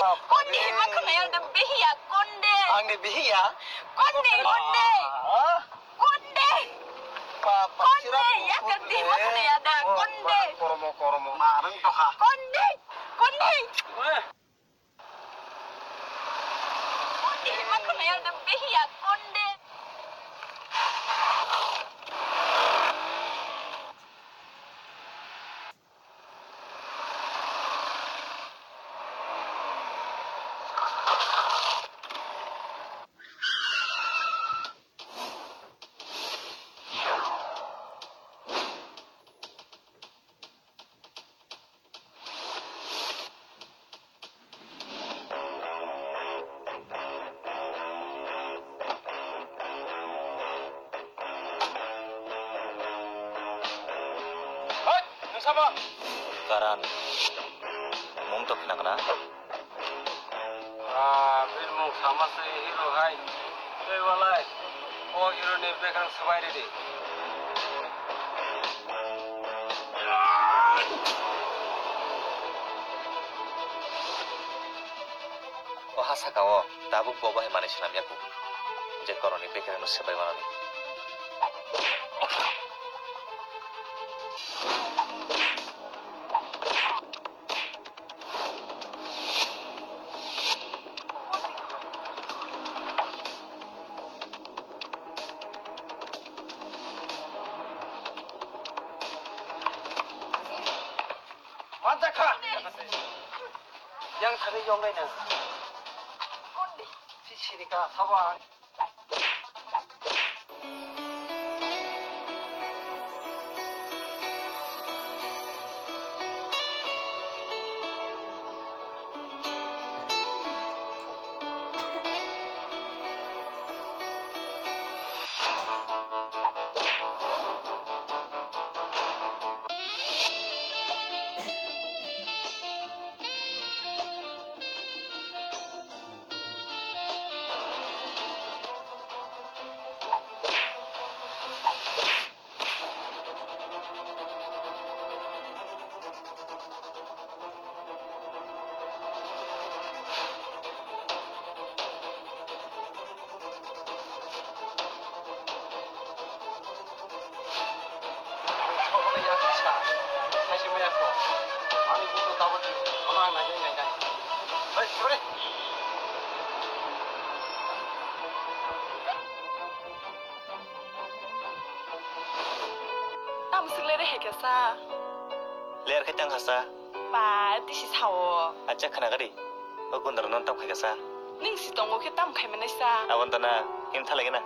꼰대 이만큼 해야 돼 비희야 꼰대 Angde bihiya. 꼰대 꼰대 약간 이만큼 해야 돼 꼰대 Koromo marang to ha. 꼰대 Weh. 꼰대 이만큼 해야 돼 비희야 꼰대 Sama. Karan mung to kinakana Bil mung sama se hero hai. Ei walai. O hero ne bekang sabai de. o hasaka o dabuk bobo he manishinam yaku je koroni bekere no sebai manani Mantap kah? Yang tadi yang lainnya. 꼰대 Sisirika sabar. 다시 뭐야고? 아니 모두 다버지. 가만 나게 나게. 어이 그래. 나 무슨 레를 해결사 ler khetang hasa 빠 뜻이 사오 acha khana gari o gundar non tam khagasa 닝시 동고 게 땀 칼면 했사 awantana kim thalagena